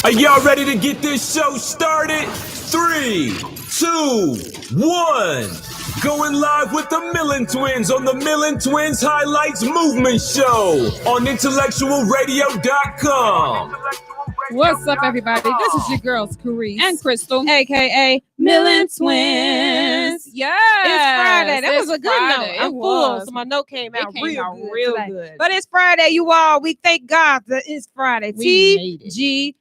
Are y'all ready to get this show started? 3, 2, 1. Going live with the Millen Twins on the Millen Twins Highlights Movement Show on IntellectualRadio.com. What's up, everybody? This is your girls, Sherese and Crystal, a.k.a. Millen Twins. Yeah, it's Friday. That was a good note. I'm full, so my note came out real good. But it's Friday, you all. We thank God that it's Friday. TGIF.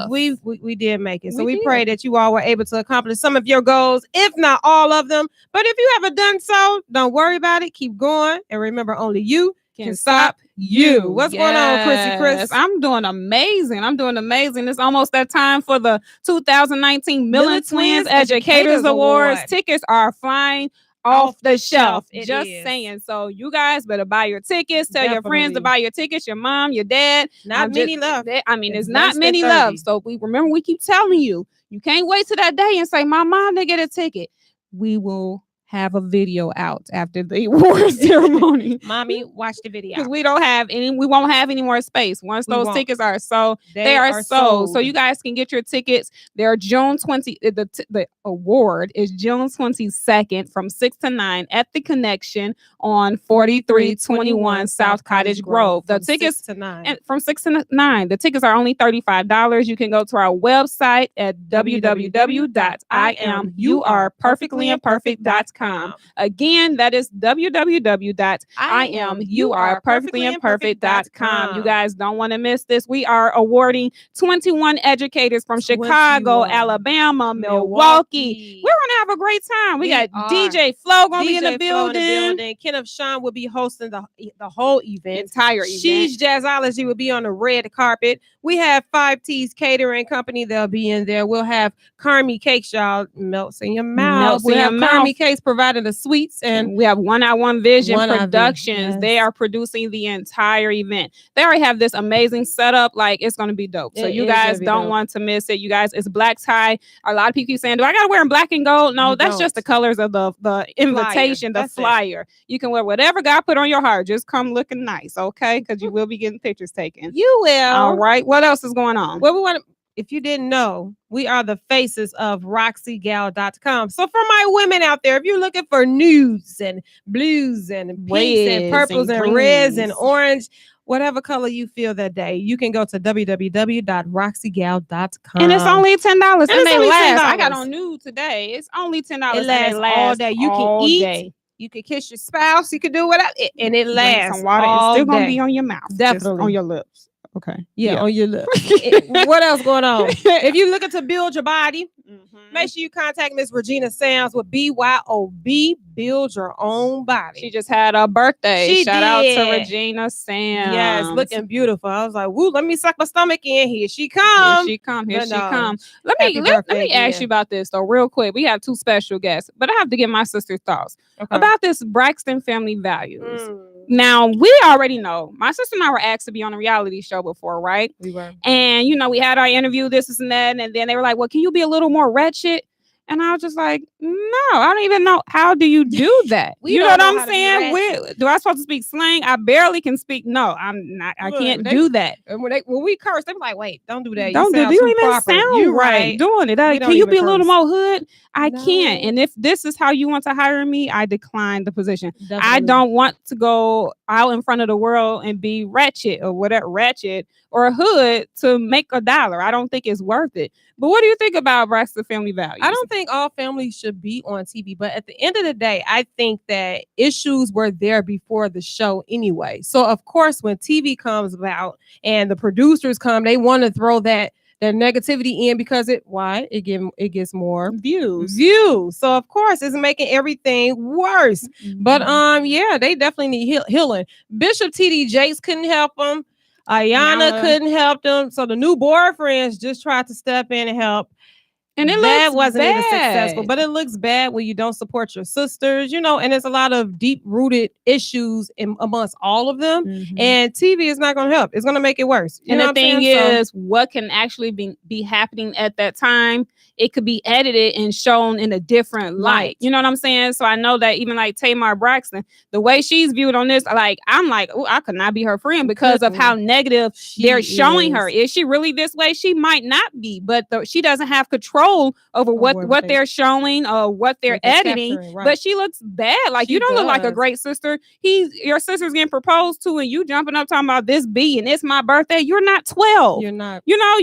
We did make it. So we pray that you all were able to accomplish some of your goals, if not all of them. But if you haven't done so, don't worry about it. Keep going. And remember, only you can stop you. What's going on, Chrissy Chris? I'm doing amazing. It's almost that time for the 2019 Millen Twins Educators Awards. Tickets are flying off the shelf. Just saying. So you guys better buy your tickets. Tell your friends to buy your tickets. Your mom, your dad. Not many left. It's not many left. So we keep telling you, you can't wait till that day and say, my mom didn't get a ticket. We will have a video out after the award ceremony. Mommy, watch the video. Because we won't have any more space. Once those tickets are sold, they are sold. So you guys can get your tickets. They're June 20. The award is June 22nd from 6 to 9 at the Connection on 4321 South Cottage Grove. The tickets 6 to 9. And from 6 to 9. The tickets are only $35. You can go to our website at www.iamyouareperfectlyimperfect.com. Again, that is www.iamyouareperfectlyimperfect.com. You guys don't want to miss this. We are awarding 21 educators from Chicago, Alabama, Milwaukee. We're going to have a great time. We got DJ Flo going to be in the building. Kenneth Sean will be hosting the whole event. Entire event. She's Jazzology will be on the red carpet. We have 5 T's Catering Company. They'll be in there. We'll have Carmi Cakes, y'all. Melts in your mouth. We'll have Carmi Cakes providing the sweets. And we have One Eye One Vision Productions. Yes. They are producing the entire event. They already have this amazing setup. Like, it's going to be dope. So you guys don't want to miss it. You guys, it's black tie. A lot of people keep saying, do I got to wear in black and gold? No, that's just the colors of the invitation, the flyer. You can wear whatever God put on your heart. Just come looking nice, okay? Because you will be getting pictures taken. You will. All right. What else is going on? Well, we want to, if you didn't know, we are the faces of RoxyGal.com. So for my women out there, if you're looking for nudes and blues and pinks and purples and reds and orange, whatever color you feel that day, you can go to www.roxygal.com. And it's only $10. And they last. I got on nude today. It's only $10. It lasts all day. You can eat. You can kiss your spouse. You can do whatever. And it lasts some water. All it's still day. Gonna be on your mouth. Definitely. Just on your lips. Okay. Yeah, on your lips. What else going on? If you're looking to build your body, make sure you contact Miss Regina Sands with BYOB, Build Your Own Body. She just had a birthday. Shout out to Regina Sands. Yes, looking beautiful. I was like, woo, let me suck my stomach in. Here she comes. Here she come. Let me ask you about this though, real quick. We have 2 special guests, but I have to get my sister's thoughts about this Braxton family values. Now, we already know. My sister and I were asked to be on a reality show before, right? We were. And, we had our interview, this and that. And then they were like, well, can you be a little more wretched? And I was just like, no, I don't even know. How do you do that? You know what I'm saying? Do I supposed to speak slang? I barely can speak. No, I'm not. I can't do that. And when we curse, they were like, wait, don't do that. You don't even sound right doing it. Can you be a little more hood? I can't. And if this is how you want to hire me, I decline the position. Definitely. I don't want to go out in front of the world and be ratchet or a hood to make $1. I don't think it's worth it. But what do you think about Braxton family values? I don't think all families should be on TV, but at the end of the day, I think that issues were there before the show anyway. So of course, when TV comes about and the producers come, they want to throw that negativity in because it gets more views. So of course, it's making everything worse. But they definitely need healing. Bishop TD Jakes couldn't help them. Ayana couldn't help them. So the new boyfriends just tried to step in and help. And that wasn't even bad. successful, but it looks bad when you don't support your sisters, you know, and there's a lot of deep-rooted issues amongst all of them. Mm-hmm. And TV is not going to help. It's going to make it worse. And the thing is, what can actually be happening at that time, it could be edited and shown in a different light. You know what I'm saying? So I know that even like Tamar Braxton, the way she's viewed on this, like, I'm like, oh, I could not be her friend because of how negative they're showing her. Is she really this way? She might not be, but she doesn't have control over what they're showing or what they're editing, right. But she looks bad. Like, you don't look like a great sister. Your sister's getting proposed to and you jumping up talking about this B and it's my birthday. You're not 12. You're not. You know,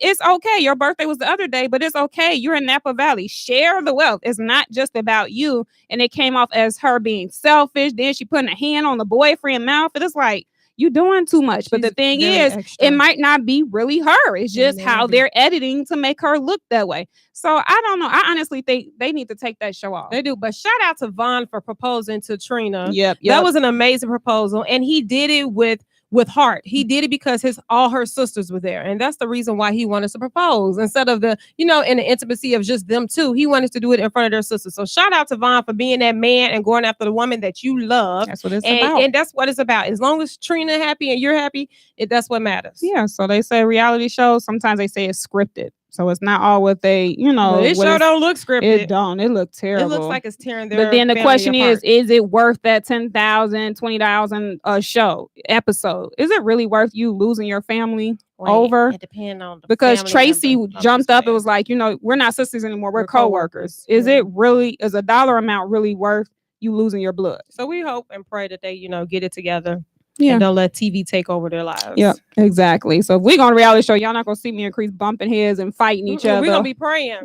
it's okay. Your birthday was the other day, but it's okay. You're in Napa Valley. Share the wealth. It's not just about you. And it came off as her being selfish. Then she putting a hand on the boyfriend's mouth. And it's like, you doing too much. But the thing is, it might not be really her. It's just how they're editing to make her look that way. So I don't know. I honestly think they need to take that show off. They do. But shout out to Vaughn for proposing to Trina. Yep. That was an amazing proposal. And he did it with Hart. He did it because all her sisters were there. And that's the reason why he wanted to propose. Instead of in the intimacy of just them two, he wanted to do it in front of their sisters. So shout out to Vaughn for being that man and going after the woman that you love. That's what it's about. And that's what it's about. As long as Trina happy and you're happy, that's what matters. Yeah. So they say reality shows, sometimes they say it's scripted. So it's not all what they, This show don't look scripted. It don't. It looks terrible. It looks like it's tearing their. But then the question apart. is it worth that $10,000, $20,000 show episode? Is it really worth you losing your family over? It depends on because Tracy jumped up and was like, we're not sisters anymore. We're co-workers. Is a dollar amount really worth you losing your blood? So we hope and pray that they, get it together. Yeah. And don't let TV take over their lives. Yeah, exactly. So if we're going to reality show, y'all not going to see me and Chris bumping heads and fighting each other. We're going to be praying.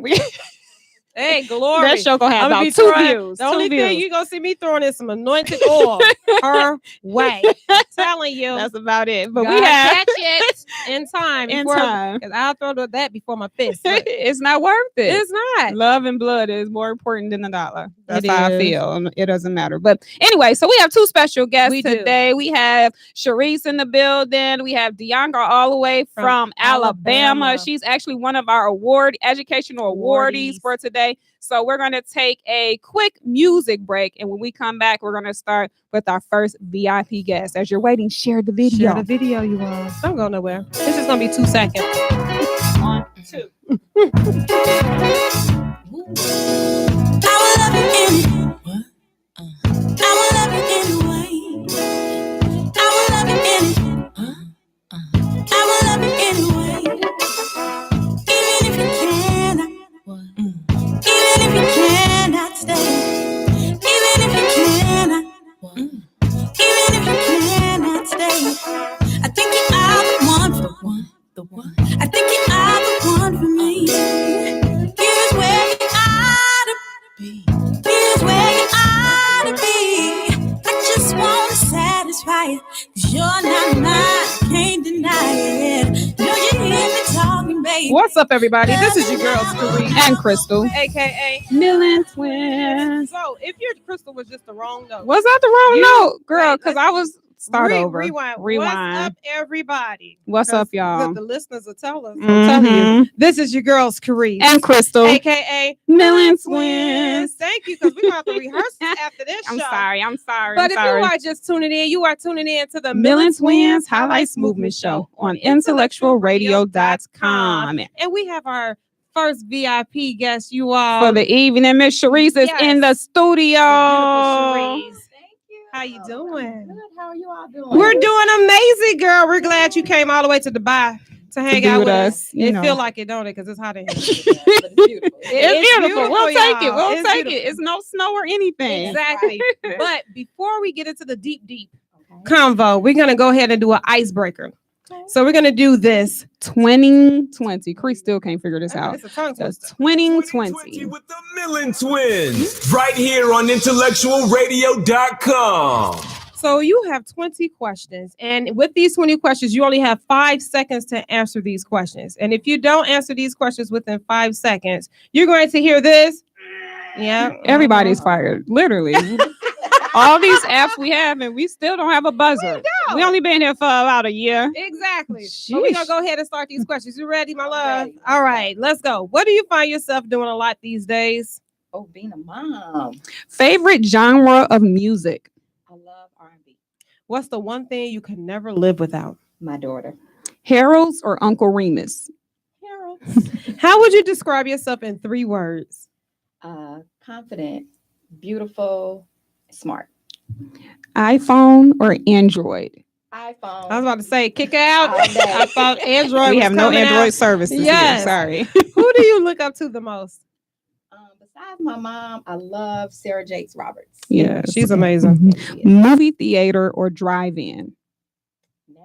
Hey, glory. That show going to have about 2 views. The only thing you're going to see me throwing is some anointed oil her way. I'm telling you. That's about it. But God, we have catch it in time. Because I'll throw that before my fist. It's not worth it. It's not. Love and blood is more important than $1. That's how I feel. It doesn't matter. But anyway, so we have 2 special guests today. We have Sherese in the building. We have Dianca all the way from Alabama. She's actually one of our educational awardees for today. So we're going to take a quick music break. And when we come back, we're going to start with our first VIP guest. As you're waiting, share the video. Share the video, you all. Don't go nowhere. This is going to be 2 seconds. 1, 2. I will love you anyway. I will love you anyway. I will love you anyway. I will love you anyway. Even if you cannot. Even if you cannot stay. Even if you cannot. Even if you cannot stay. I think you are the one for one. I think you are the one for me. Here's where you ought to be. Here's where you ought to be. I just want to satisfy you. 'Cause you're not mine. Can't deny it. No, you hear me talking, baby. What's up, everybody? This is your girls, Sherese and Crystal, aka Millen Twins. So if your Crystal was just the wrong note. Was that the wrong note, girl? Because I was over. Rewind. What's up, everybody? What's up, y'all? The listeners will tell us. I'm telling you. This is your girls, Sherese and Crystal, aka Millen Twins. Thank you, because we're going to have to rehearse after this show. I'm sorry. But if you are just tuning in, you are tuning in to the Millen Twins Highlights Movement Show on IntellectualRadio.com. And we have our first VIP guest, you all. For the evening, Miss Sherese is in the studio. Sherese. How you doing? Good. How are you all doing? We're doing amazing, girl. We're glad you came all the way to Dubai to hang out with us. It feel like it, don't it? Because it's hot in here. It's beautiful. It's beautiful. We'll take it. We'll take it. It's no snow or anything. Exactly. But before we get into the deep convo, we're going to go ahead and do an icebreaker. So we're going to do this 2020. Chris still can't figure this out. It's a tongue twister. 2020 with the Millen Twins right here on IntellectualRadio.com. So you have 20 questions, and with these 20 questions, you only have 5 seconds to answer these questions. And if you don't answer these questions within 5 seconds, you're going to hear this. Yeah. Everybody's fired. Literally. All these apps we have, and we still don't have a buzzer. go. We only been here for about a year. Exactly. But we're going to go ahead and start these questions. You ready, my love? Ready. All right, let's go. What do you find yourself doing a lot these days? Oh, being a mom. Favorite genre of music? I love R&B. What's the one thing you can never live without? My daughter. Harold's or Uncle Remus? Harold's. How would you describe yourself in 3 words? Confident, beautiful, smart. iPhone or Android? iPhone. I was about to say, kick out. I thought Android. We was have no coming Android out. services Yes. here. Sorry. Who do you look up to the most? Besides my mom, I love Sarah Jakes Roberts. Yeah, she's amazing. Movie theater or drive-in? Now,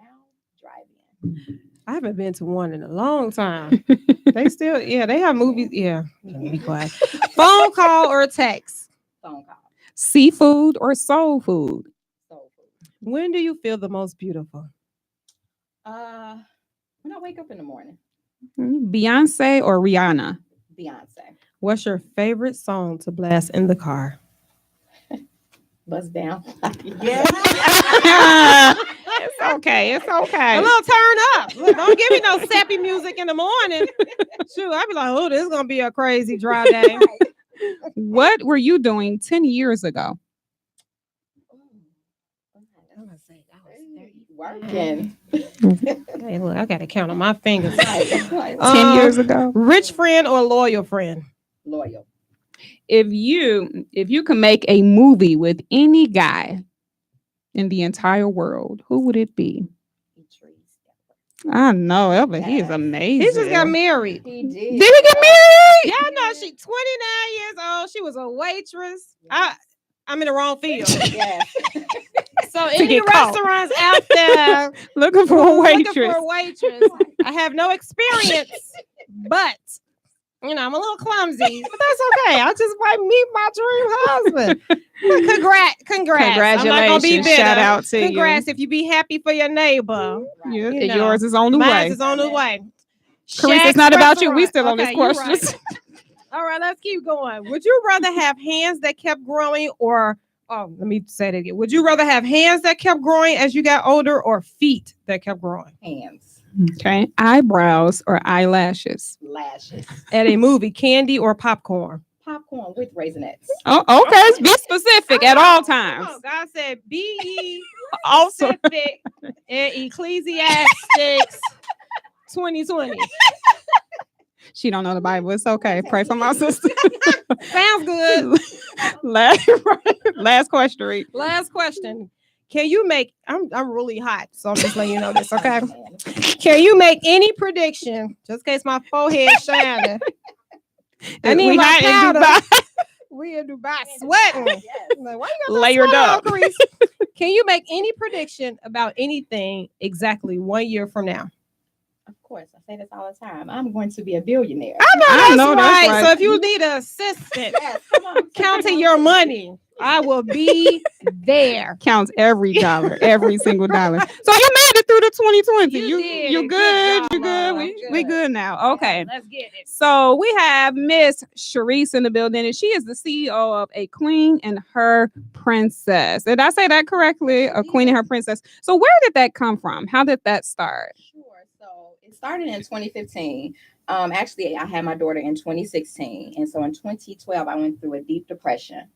drive-in. I haven't been to one in a long time. They still, they have movies. Yeah, let me be quiet. Phone call or text? Phone call. Seafood or soul food? Soul food. When do you feel the most beautiful? When I wake up in the morning. Beyonce or Rihanna? Beyonce. What's your favorite song to blast in the car? Bust down. Yeah. It's okay. It's okay. A little turn up. Look, don't give me no sappy music in the morning. Shoot, I'd be like, oh, this is going to be a crazy dry day. What were you doing 10 years ago? Working. Hey, look, I got to count on my fingers. 10 years ago. Rich friend or loyal friend? Loyal. If you can make a movie with any guy in the entire world, who would it be? I know, Elvis. He is amazing. He just got married. He did. Did he get married? Yeah, I know. She 29 years old. She was a waitress. I'm in the wrong field. Yeah. So any restaurants out there looking for a waitress. I have no experience, but I'm a little clumsy. But that's okay. I just might meet my dream husband. Congrats. Congratulations. I'm not gonna be bitter. Shout out to Congrats if you be happy for your neighbor. Yours is on the way. Mine is on the way. Carissa, it's not about you. We still on this question. Right. All right, let's keep going. Would you rather have hands that kept growing or let me say it again. Would you rather have hands that kept growing as you got older or feet that kept growing? Hands. Okay. Eyebrows or eyelashes? Lashes. At a movie, candy or popcorn? Popcorn with Raisinets. Oh, okay. Be specific at all times. Oh, God said, be ye Also specific in Ecclesiastes 2020. She don't know the Bible. It's okay. Pray for my sister. Sounds good. Last question, Reed. Last question. Can you make? I'm really hot, so I'm just letting you know this. Okay. Can you make any prediction? Just in case my forehead shining. I need my powder. We in Dubai sweating. Yes. Like, why you got layered up? Can you make any prediction about anything exactly 1 year from now? Of course, I say this all the time. I'm going to be a billionaire. I know that's right. So if you need an assistant, counting your money, I will be there. Counts every dollar, every single dollar. So you made it through the 2020. You're good. You're good. We good now. Okay. Let's get it. So we have Miss Sherese in the building, and she is the CEO of A Queen and Her Princess. Did I say that correctly? A Queen and Her Princess. So where did that come from? How did that start? Sure. So it started in 2015. Actually, I had my daughter in 2016. And so in 2012, I went through a deep depression.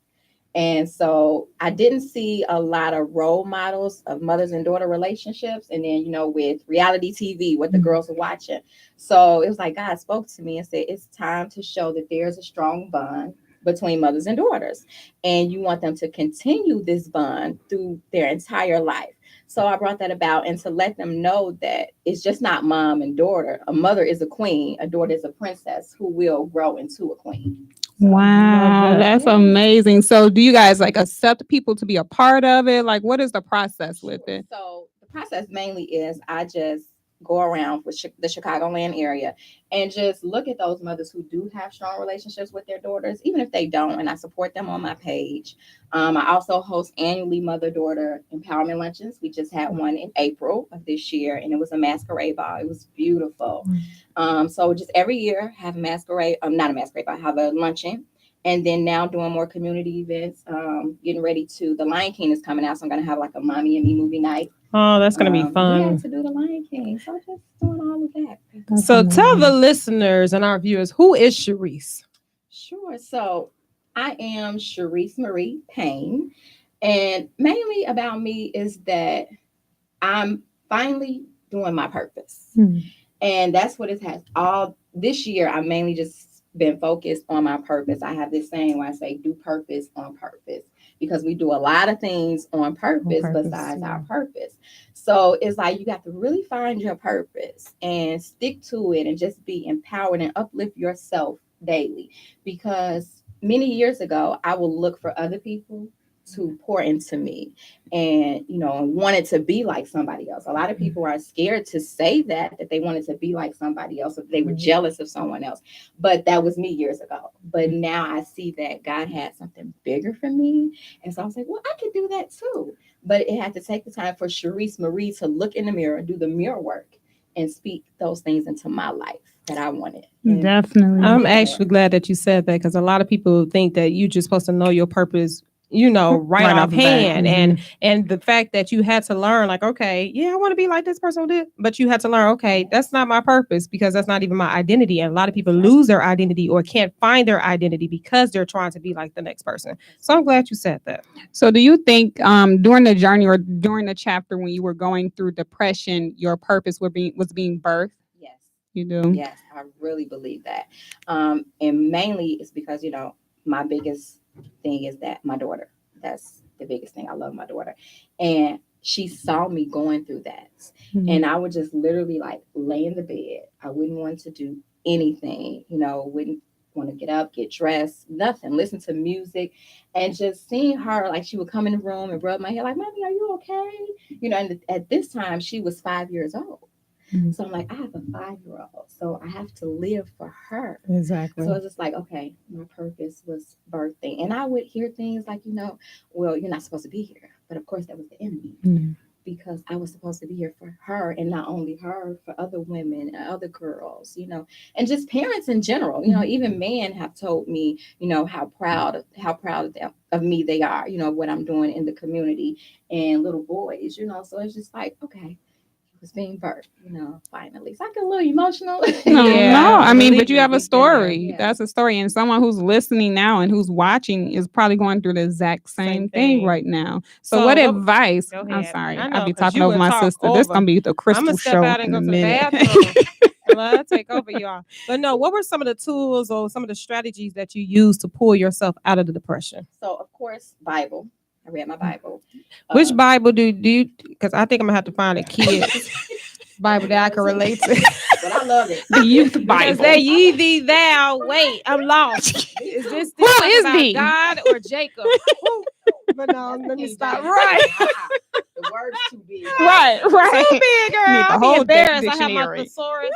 And so I didn't see a lot of role models of mothers and daughter relationships. And then, with reality TV, what the girls are watching. So it was like God spoke to me and said, it's time to show that there's a strong bond between mothers and daughters. And you want them to continue this bond through their entire life. So I brought that about and to let them know that it's just not mom and daughter. A mother is a queen. A daughter is a princess who will grow into a queen. Wow, that's amazing. So do you guys accept people to be a part of it? Like, what is the process with it? So the process mainly is I just go around with the Chicagoland area and just look at those mothers who do have strong relationships with their daughters, even if they don't, and I support them on my page. I also host annually mother-daughter empowerment luncheons. We just had one in April of this year, and it was a masquerade ball. It was beautiful. So just every year have a masquerade, not a masquerade ball, have a luncheon. And then now doing more community events, getting ready to, The Lion King is coming out. So I'm going to have a Mommy and Me movie night. Oh, that's going to be fun. Yeah, to do the Lion King. So just doing all of that. So tell the listeners and our viewers, who is Sherese? Sure. So I am Sherese Marie Payne. And mainly about me is that I'm finally doing my purpose. And that's what it has. All this year, I've mainly just been focused on my purpose. I have this saying where I say, do purpose on purpose. Because we do a lot of things on purpose besides our purpose. So it's like you got to really find your purpose and stick to it and just be empowered and uplift yourself daily. Because many years ago, I would look for other people to pour into me and, wanted to be like somebody else. A lot of people are scared to say that they wanted to be like somebody else, or they were jealous of someone else. But that was me years ago. But now I see that God had something bigger for me. And so I was like, well, I could do that too. But it had to take the time for Sherese Marie to look in the mirror, do the mirror work, and speak those things into my life that I wanted. Definitely. I'm actually glad that you said that, because a lot of people think that you're just supposed to know your purpose, right off hand. And the fact that you had to learn, like, okay, yeah, I want to be like this person did, but you had to learn, okay, that's not my purpose, because that's not even my identity. And a lot of people lose their identity or can't find their identity because they're trying to be like the next person. So I'm glad you said that. So do you think during the journey or during the chapter when you were going through depression, your purpose was being birthed? Yes. You do? Yes, I really believe that. And mainly it's because, my biggest thing is that my daughter, that's the biggest thing. I love my daughter. And she saw me going through that. And I would just literally like lay in the bed. I wouldn't want to do anything, wouldn't want to get up, get dressed, nothing, listen to music. And just seeing her, like she would come in the room and rub my head like, Mommy, are you okay? And at this time she was 5 years old. So I'm like, I have a 5-year-old, so I have to live for her. Exactly. So it's just like, okay, my purpose was birthing. And I would hear things like, well, you're not supposed to be here. But of course, that was the enemy. Because I was supposed to be here for her, and not only her, for other women and other girls, and just parents in general. Even men have told me, how proud of me they are, what I'm doing in the community, and little boys, so it's just like, okay. Was being birthed, finally. So I get a little emotional. But you have a story. Yeah. That's a story. And someone who's listening now and who's watching is probably going through the exact same thing right now. So what advice? I'm sorry. I'll be talking over my sister. This is going to be the crystal show in a minute. I'll take over, y'all. But no, what were some of the tools or some of the strategies that you used to pull yourself out of the depression? So, of course, Bible. I read my Bible. Which Bible do you? Because I think I'm gonna have to find a kid's Bible that I can relate to. But I love it. The youth Bible. Because they ye thee thou. Wait, I'm lost. Is this who is thee? God or Jacob? But no, let me stop. Right. The word's too big. Right. Too big, girl. The whole embarrassed. I have my thesaurus.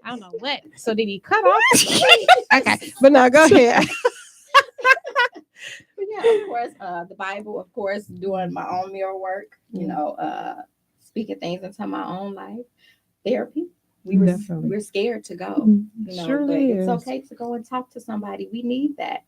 I don't know what. So did he cut off? Okay, but now go ahead. Yeah, of course, the Bible, of course, doing my own mirror work, speaking things into my own life. Therapy. We're scared to go, but it's okay to go and talk to somebody. We need that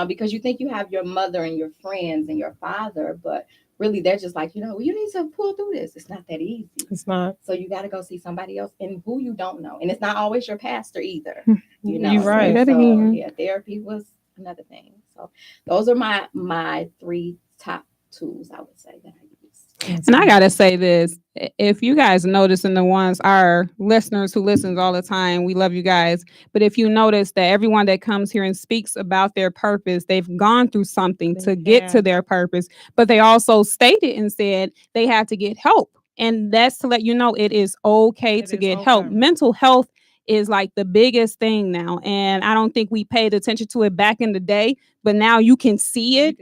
because you think you have your mother and your friends and your father, but really they're just like, you need to pull through this. It's not that easy. It's not. So you got to go see somebody else and who you don't know. And it's not always your pastor either. You're right. So, therapy was another thing. So those are my 3 top tools, I would say, that I use. And I gotta say this: if you guys notice, and the ones our listeners who listens all the time, we love you guys. But if you notice that everyone that comes here and speaks about their purpose, they've gone through something to get to their purpose, but they also stated and said they had to get help. And that's to let you know it is okay to get help. Mental health is like the biggest thing now. And I don't think we paid attention to it back in the day, but now you can see it.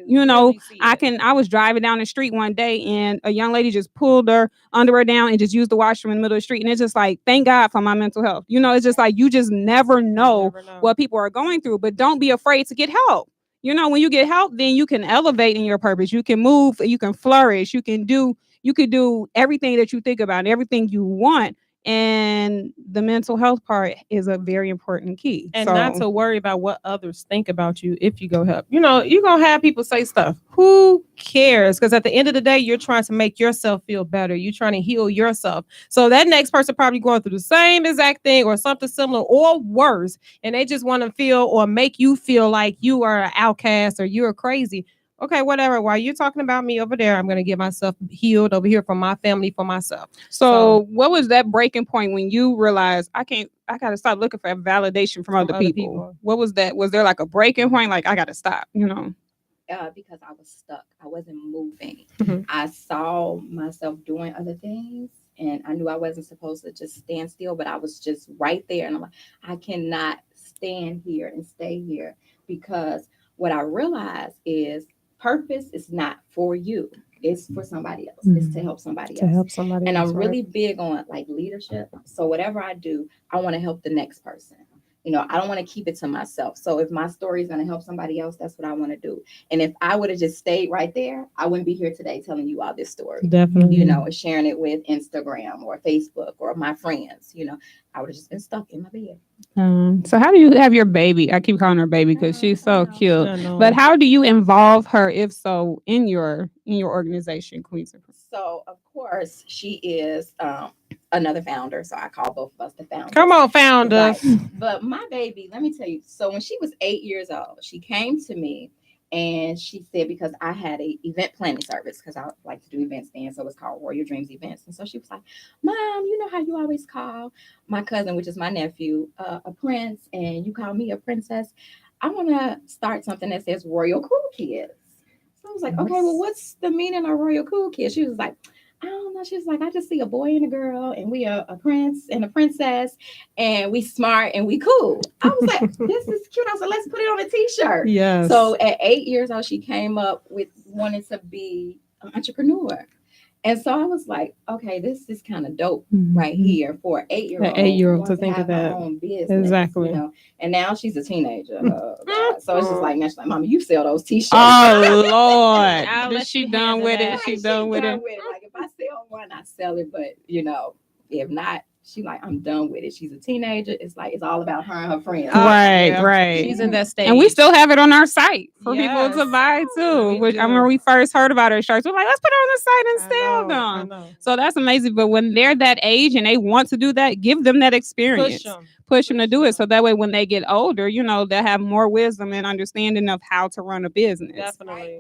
I was driving down the street one day and a young lady just pulled her underwear down and just used the washroom in the middle of the street. And it's just like, thank God for my mental health. It's just like, you just never know what people are going through, but don't be afraid to get help. When you get help, then you can elevate in your purpose. You can move, you can flourish, you could do everything that you think about, everything you want. And the mental health part is a very important key. And not to worry about what others think about you if you go help. You're going to have people say stuff. Who cares? Because at the end of the day, you're trying to make yourself feel better. You're trying to heal yourself. So that next person probably going through the same exact thing or something similar or worse. And they just want to feel or make you feel like you are an outcast or you're crazy. Okay, whatever. While you're talking about me over there, I'm going to get myself healed over here from my family, for myself. So what was that breaking point when you realized I got to stop looking for validation from other people? What was that? Was there like a breaking point? Like, I got to stop, Because I was stuck. I wasn't moving. Mm-hmm. I saw myself doing other things and I knew I wasn't supposed to just stand still, but I was just right there. And I'm like, I cannot stand here and stay here, because what I realized is purpose is not for you. It's for somebody else. Mm-hmm. It's to help somebody else. And I'm really big on like leadership. So whatever I do, I want to help the next person. I don't want to keep it to myself. So if my story is going to help somebody else, that's what I want to do. And if I would have just stayed right there, I wouldn't be here today telling you all this story. Definitely. Or sharing it with Instagram or Facebook or my friends. I would have just been stuck in my bed. So how do you have your baby? I keep calling her baby because she's so cute. But how do you involve her, if so, in your organization, Queens? So of course she is another founder. So I call both of us the founders. Come on, founders. Right. But my baby, let me tell you. So when she was 8 years old, she came to me and she said, because I had a event planning service, because I like to do events then, so it's called Royal Dreams Events. And so she was like, Mom, you know how you always call my cousin, which is my nephew, a prince, and you call me a princess. I want to start something that says Royal Cool Kids. So I was like, okay, well, what's the meaning of Royal Cool Kids? She was like, I don't know. She was like, I just see a boy and a girl, and we are a prince and a princess, and we smart and we cool. I was like, this is cute. I was like, let's put it on a t-shirt. Yes. So at 8 years old, she came up with wanting to be an entrepreneur. And so I was like, okay, this is kind of dope right here for an 8-year-old to think of that. Her own business, exactly. And now she's a teenager. So it's just like, now she's like, Mama, you sell those t-shirts. Oh Lord, she done with it. She done with it. Like if I sell one, I sell it. But if not, she like, I'm done with it. She's a teenager. It's like, it's all about her and her friends. Right. She's in that stage. And we still have it on our site for people to buy too. Which I remember we first heard about her shirts. We're like, let's put her on the site and sell them. So that's amazing. But when they're that age and they want to do that, give them that experience. Push them to do it. So that way, when they get older, they'll have more wisdom and understanding of how to run a business. Definitely.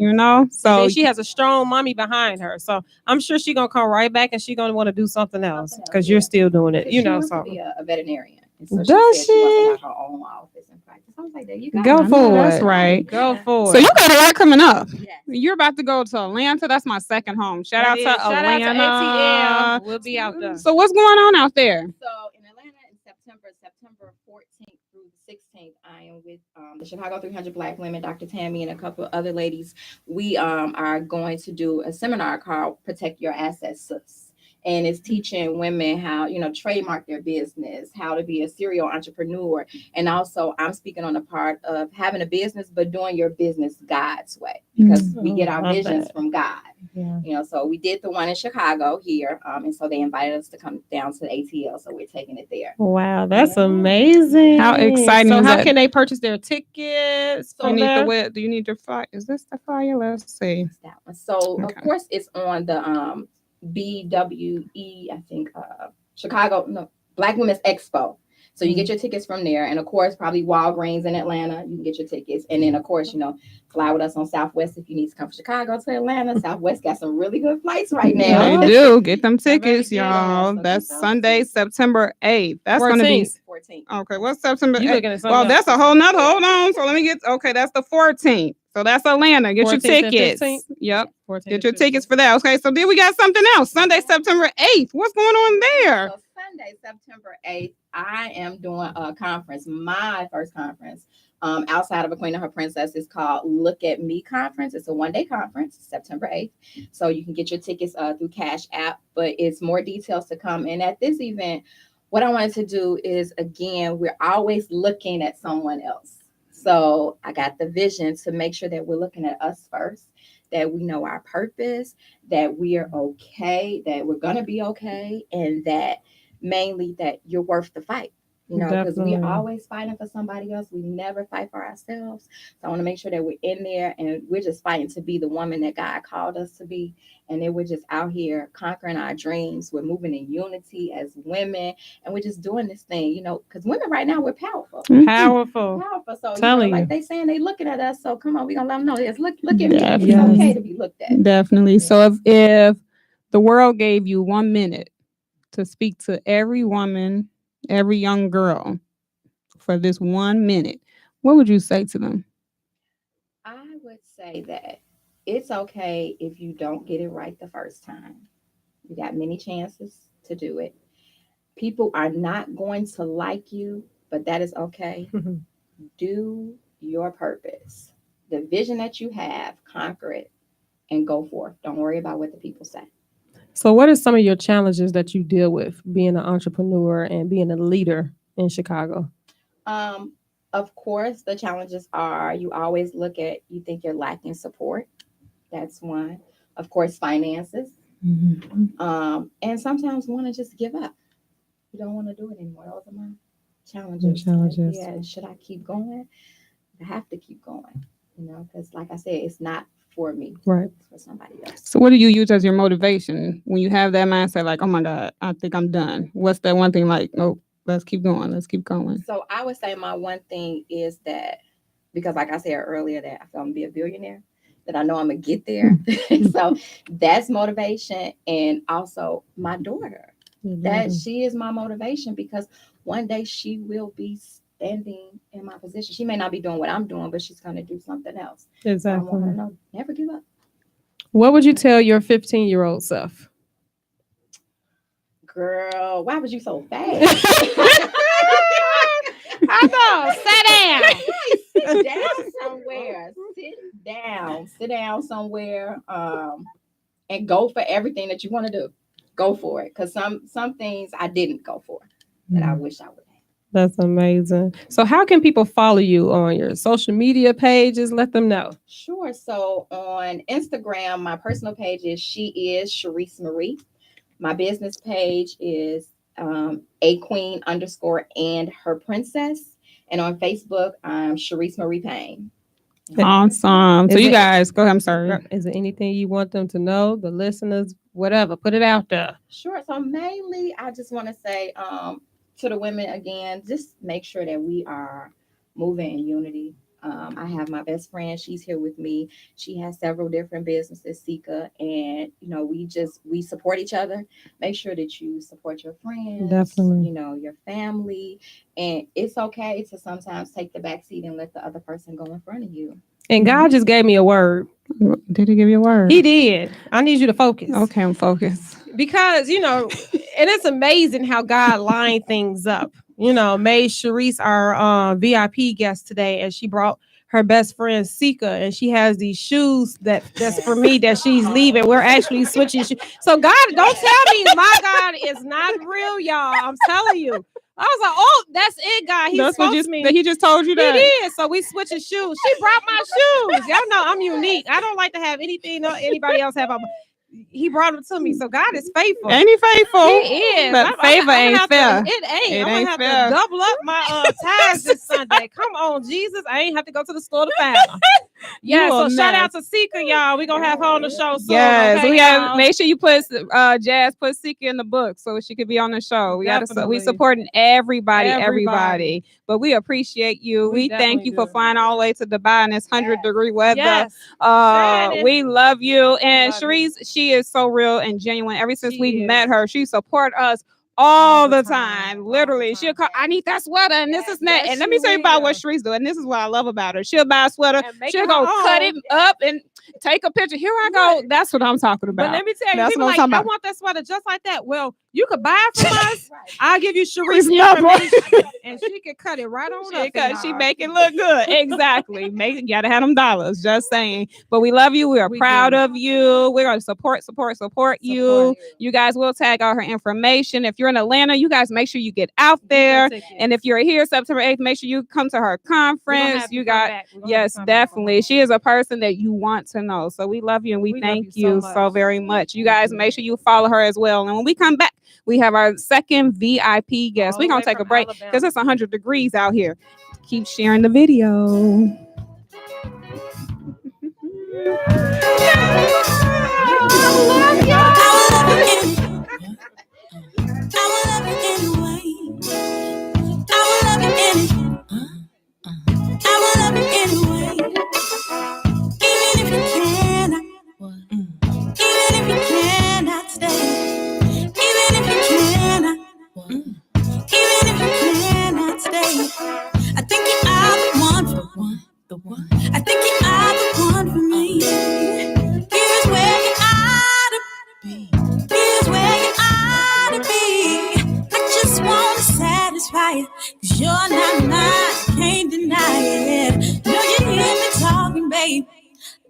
So she has a strong mommy behind her. So I'm sure she's going to come right back and she's going to want to do something else because you're still doing it. She wants to be a veterinarian. And so does she wants to have her own office and practice. I was like, there you go. Go for it. That's right. Go for it. So you got a lot coming up. Yes. You're about to go to Atlanta. That's my second home. Shout out to Atlanta. Shout out to ATL. We'll be out there. So what's going on out there? So in Atlanta in September 14th through the 16th, I am with the Chicago 300 Black Women, Dr. Tammy, and a couple of other ladies. We are going to do a seminar called Protect Your Assets, Sis. And it's teaching women how, trademark their business, how to be a serial entrepreneur. And also I'm speaking on the part of having a business, but doing your business God's way, because we get our visions from God. Yeah. So we did the one in Chicago here. And so they invited us to come down to the ATL. So we're taking it there. Wow. That's amazing. How exciting. So how can they purchase their tickets? Do you need the flyer? Is this the flyer? Let's see. That one. So of course it's on the, BWE, I think, Black Women's Expo. So you get your tickets from there. And of course, probably Walgreens in Atlanta, you can get your tickets. And then of course, fly with us on Southwest if you need to come from Chicago to Atlanta. Southwest got some really good flights right now. They do. Get them tickets, y'all. That's Sunday, September 8th. That's going to be 14th. Okay, what's September 8th? Well, that's a whole nother. Hold on. So let me that's the 14th. So that's Atlanta. Get your tickets. Yep. Get your tickets for that. Okay. So then we got something else. Sunday, September 8th. What's going on there? So Sunday, September 8th, I am doing a conference, my first conference. Outside of A Queen and Her Princess. Is called Look at Me Conference. It's a one-day conference, September 8th. So you can get your tickets through Cash App, but it's more details to come. And at this event, what I wanted to do is, again, we're always looking at someone else. So I got the vision to make sure that we're looking at us first, that we know our purpose, that we are okay, that we're going to be okay, and that mainly that you're worth the fight. You know, because we're always fighting for somebody else. We never fight for ourselves. So I want to make sure that we're in there and we're just fighting to be the woman that God called us to be. And then we're just out here conquering our dreams. We're moving in unity as women. And we're just doing this thing, you know, because women right now, we're powerful. Powerful. So, like they saying, they looking at us. So come on, we're going to let them know this. Look at me. It's okay to be looked at. Definitely. Yeah. So if the world gave you 1 minute to speak to every woman, every young girl for this 1 minute, what would you say to them? I would say that it's okay if you don't get it right the first time. You got many chances to do it. People are not going to like you, but that is okay. Do your purpose. The vision that you have, conquer it and go forth. Don't worry about what the people say. So what are some of your challenges that you deal with being an entrepreneur and being a leader in Chicago? Of course, the challenges are you always you think you're lacking support. That's one. Of course, finances. Mm-hmm. And sometimes want to just give up. You don't want to do it anymore. Those are my challenges. Yeah, should I keep going? I have to keep going, you know, because like I said, it's not for me, right? It's for somebody else. So what do you use as your motivation when you have that mindset like, oh my God, I think I'm done? What's that one thing like, oh, let's keep going. So I would say my one thing is that, because like I said earlier, that I feel I'm gonna be a billionaire, that I know I'm gonna get there. So that's motivation. And also my daughter, that she is my motivation, because one day she will be standing in my position. She may not be doing what I'm doing, but she's going to do something else. Exactly. So I want her to know, never give up. What would you tell your 15-year-old self? Girl, why was you so fast? I know. Sit down somewhere. Sit down somewhere. And go for everything that you want to do. Go for it. Because some things I didn't go for that I wish I would have. That's amazing. So how can people follow you on your social media pages? Let them know. Sure. So on Instagram, my personal page is Sherese Marie. My business page is a queen _ and her princess. And on Facebook, I'm Sherese Marie Payne. Awesome. So you guys, go ahead. I'm sorry. Is there anything you want them to know, the listeners, whatever? Put it out there. Sure. So mainly, I just want to say to the women again, just make sure that we are moving in unity. I have my best friend. She's here with me. She has several different businesses, Sika, and we support each other. Make sure that you support your friends, definitely, your family, and it's okay to sometimes take the back seat and let the other person go in front of you. And God just gave me a word. Did he give you a word? He did. I need you to focus. Okay, I'm focused. Because, and it's amazing how God lined things up. Made Sherese our VIP guest today, and she brought her best friend Sika, and she has these shoes that's for me that she's leaving. We're actually switching shoes. So God, don't tell me my God is not real, y'all. I'm telling you. I was like, oh, that's it, God. He spoke to me. He just told you that. He did. So we switching shoes. She brought my shoes. Y'all know I'm unique. I don't like to have anything anybody else have on. He brought them to me. So God is faithful. Ain't he faithful? He is. But favor ain't fair. It ain't. I'm going to have to double up my tithes this Sunday. Come on, Jesus. I ain't have to go to the store to find them. Yeah, so shout out to Sika, y'all. We're going to have her on the show soon. Yes, okay, make sure you put Jazz, put Sika in the book so she could be on the show. We supporting everybody. But we appreciate you. We thank you for flying all the way to Dubai in this 100-degree weather. Yes. We love you. And Sherese, she is so real and genuine. Ever since we've met her, she support us all the time. Literally, she'll call, I need that sweater, and this is that. And let me tell you about what Sherese doing. And this is what I love about her. She'll buy a sweater, she'll go cut it up and take a picture. Here I go. That's what I'm talking about. But let me tell you, people like, I want that sweater just like that. Well, you could buy it from us. I'll give you Sherese's information, and she can cut it right on up. She make it look good. Exactly. You gotta have them dollars. Just saying. But we love you. We are proud of you. We're gonna support you. You guys will tag all her information. If you're in Atlanta, you guys make sure you get out there. And if you're here September 8th, make sure you come to her conference. You got definitely. She is a person that you want to know. So we love you and we thank you so very much. You guys make sure you follow her as well. And when we come back, We have our second VIP guest. We're going to take a break because it's 100 degrees out here. Keep sharing the video. I think you are the one for me. Here's where you ought to be. Here's where you ought to be. I just want to satisfy you, 'cause you're not mine, can't deny it. No, you hear me talking, babe.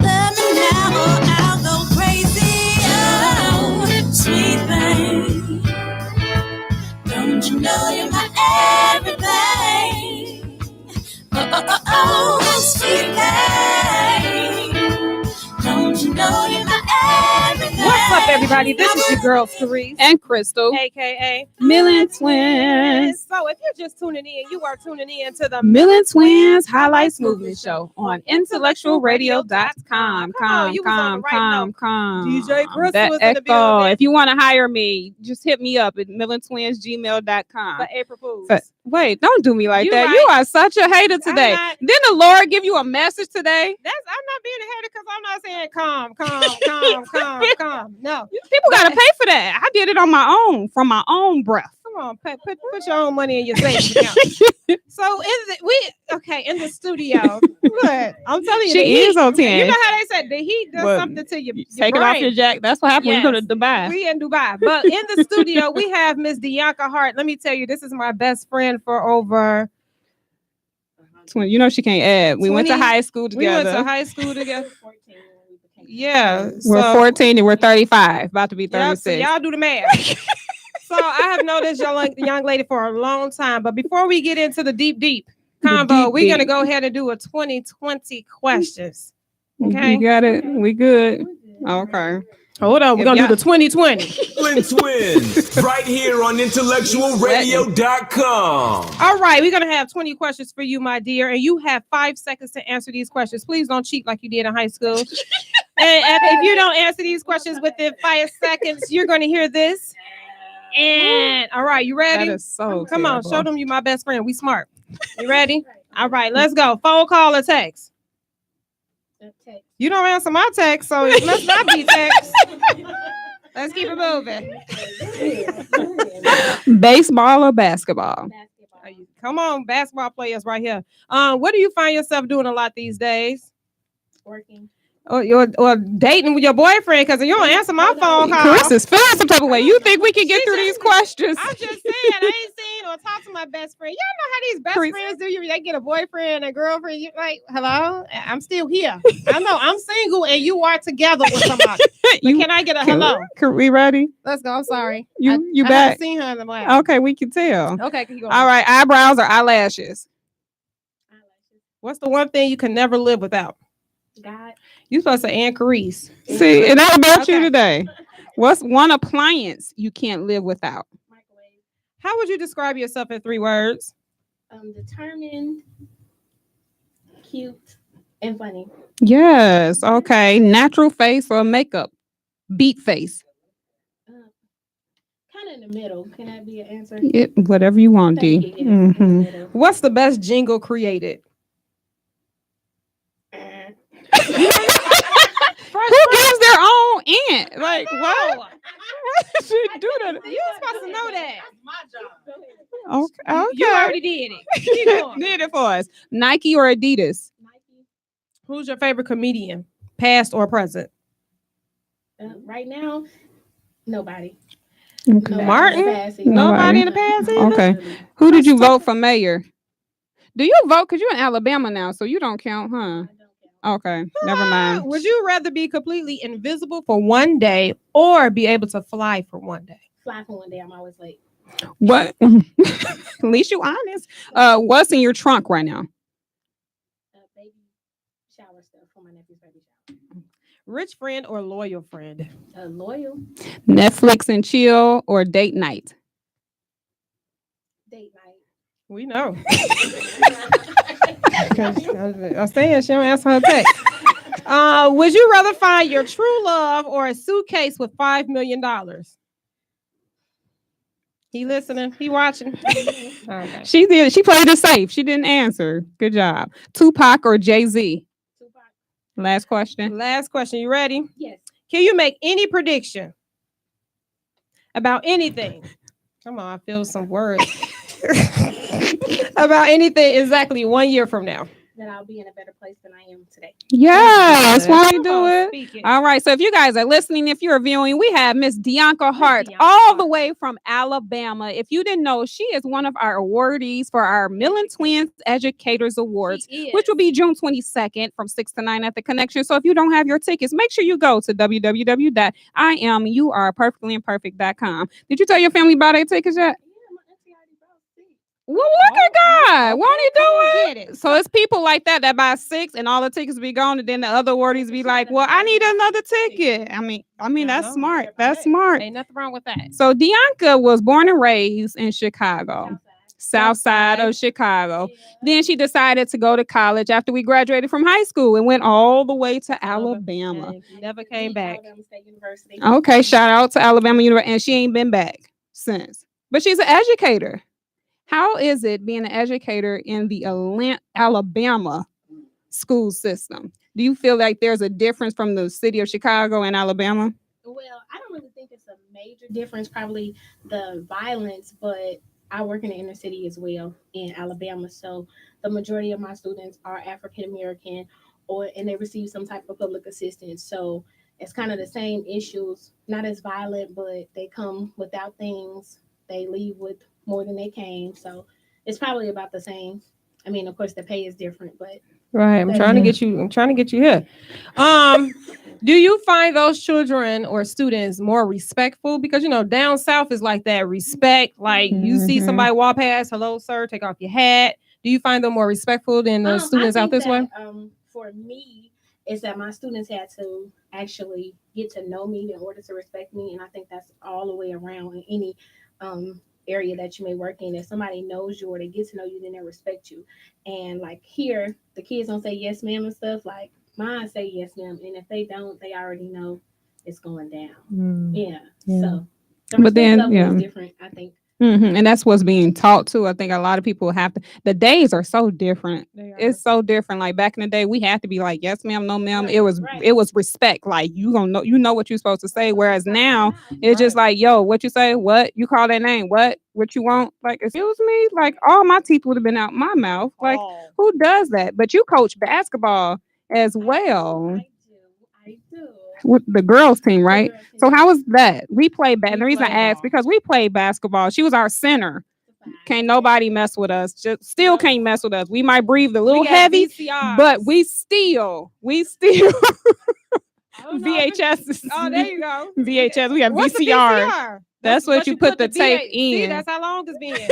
Love me now or I'll go crazy. Oh, sweet thing. Don't you know you're my everything? Oh, sweet thing. Don't you know you're my everything? What's up, everybody? This is your girl, Sherese. And Crystal. AKA Millen Twins. So if you're just tuning in, you are tuning in to the Millen Twins Highlights Movement Show on IntellectualRadio.com. DJ Chris That was in the echo. building. If you want to hire me, just hit me up at millentwinsgmail.com. For April Fools. Wait, don't do me like You that. right. You are such a hater today. Didn't the Lord give you a message today? I'm not being a hater because I'm not saying calm. No. People got to pay for that. I did it on my own, from my own breath. Come on, put your own money in your savings account. So in the studio. Look, I'm telling you, She is on 10. You know how they said the heat does something to your Take it off your jacket. That's what happens when you go to Dubai. We in Dubai. But in the studio, we have Miss Dianca Hart. Let me tell you, this is my best friend for over 20. You know she can't add. We went to high school together. Yeah. We're 14 and we're 35, about to be 36. Yep, so y'all do the math. So I have known this young lady for a long time. But before we get into the deep combo, we're going to go ahead and do a 2020 questions. Okay. You got it. We good. Okay. Hold on. We're going to do the 2020. Millen Twins, right here on IntellectualRadio.com. All right. We're going to have 20 questions for you, my dear. And you have 5 seconds to answer these questions. Please don't cheat like you did in high school. And if you don't answer these questions within 5 seconds, you're going to hear this. And all right, you ready? That is so Come terrible. on, show them you my best friend. We smart. You ready? All right, let's go. Phone call or text? You don't answer my text, so it must not be text. Let's keep it moving. Baseball or basketball? Come on, basketball players right here. What do you find yourself doing a lot these days? Working. Or dating with your boyfriend, because you don't answer my phone call. Chris is feeling some type of way. You think we can get through these questions? I'm just saying, I ain't seen or talked to my best friend. Y'all know how these best friends do. They get a boyfriend and a girlfriend. You like, hello? I'm still here. I know I'm single and you are together with somebody. Can I get a hello? We ready? Let's go. I'm sorry. You I back? haven't seen her in a while. Okay, we can tell. Okay, keep going. All right, eyebrows or eyelashes? What's the one thing you can never live without? God. You supposed to say Ann Carice. See, and that's about you today. What's one appliance you can't live without? Microwave. How would you describe yourself in 3 words? Determined, cute, and funny. Yes. Okay. Natural face or makeup? Beat face. Kind of in the middle. Can that be an answer? Whatever you want, D. What's the best jingle created? Who gives their own ant? Like, what? Why did you do that? You were supposed to know that. Okay. You already did it. Did it for us. Nike or Adidas? Nike. Who's your favorite comedian, past or present? Right now, nobody. Okay. Martin? Nobody in the past either? Okay. Who did you vote for mayor? Do you vote? Because you're in Alabama now, so you don't count, huh? Okay, never mind. Would you rather be completely invisible for one day or be able to fly for one day? Fly for one day. I'm always late. What? At least you honest. What's in your trunk right now? Baby shower stuff for my nephew's baby shower. Rich friend or loyal friend? Loyal. Netflix and chill or date night? Date night. We know. I'm saying she don't answer her text. Would you rather find your true love or a suitcase with $5 million? He listening? He watching? Okay. She did. She played it safe. She didn't answer. Good job. Tupac or Jay-Z? Tupac. Last question. Last question. You ready? Yes. Can you make any prediction about anything? Come on, I feel some words. About anything exactly 1 year from now. That I'll be in a better place than I am today. Yes, why you do it? All right. So if you guys are listening, if you're viewing, we have Miss Dianca Hart all the way from Alabama. If you didn't know, she is one of our awardees for our Millen Twins Educators Awards, which will be June 22nd from 6 to 9 at the Connection. So if you don't have your tickets, make sure you go to www.IamYouArePerfectlyImperfect.com. Did you tell your family about their tickets yet? Well, look at God. Won't he do it? So it's people like that buy 6 and all the tickets be gone, and then the other awardees be like, well, I need another ticket. I mean, that's smart. That's smart. Ain't nothing wrong with that. So Dianca was born and raised in Chicago, south side of Chicago. Yeah. Then she decided to go to college after we graduated from high school and went all the way to Alabama. Never came back. Alabama State University. Okay, shout out to Alabama University. And she ain't been back since. But she's an educator. How is it being an educator in the Alabama school system? Do you feel like there's a difference from the city of Chicago and Alabama? Well, I don't really think it's a major difference, probably the violence, but I work in the inner city as well in Alabama. So the majority of my students are African American and they receive some type of public assistance. So it's kind of the same issues, not as violent, but they come without things. They leave with more than they came, so it's probably about the same. I mean, of course, the pay is different, but right. I'm trying to get you here. Do you find those children or students more respectful? Because down south is like that respect. Like you see somebody walk past, hello, sir, take off your hat. Do you find them more respectful than the students out this way? For me, is that my students had to actually get to know me in order to respect me, and I think that's all the way around in any area that you may work in. If somebody knows you or they get to know you, then they respect you. And like here, the kids don't say yes ma'am and stuff. Like mine say yes ma'am, and if they don't, they already know it's going down. Yeah. So the respect level is different, I think. And that's what's being taught too. I think a lot of people have to. The days are so different. It's so different. Like back in the day, we had to be like yes ma'am, no ma'am. It was respect. Like you know what you're supposed to say. Whereas now it's just like, yo, what you say? What you call that name? What you want? Like excuse me. Like all my teeth would have been out my mouth. Like who does that? But you coach basketball as well. I do. With the girls team, right? So how was that? We played and the reason I asked because we played basketball. She was our center. Can't nobody mess with us. Just still can't mess with us. We might breathe a little heavy, but we still VHS. Oh, there you go. VHS. We have VCR. That's what you put the tape in. See, that's how long it's been.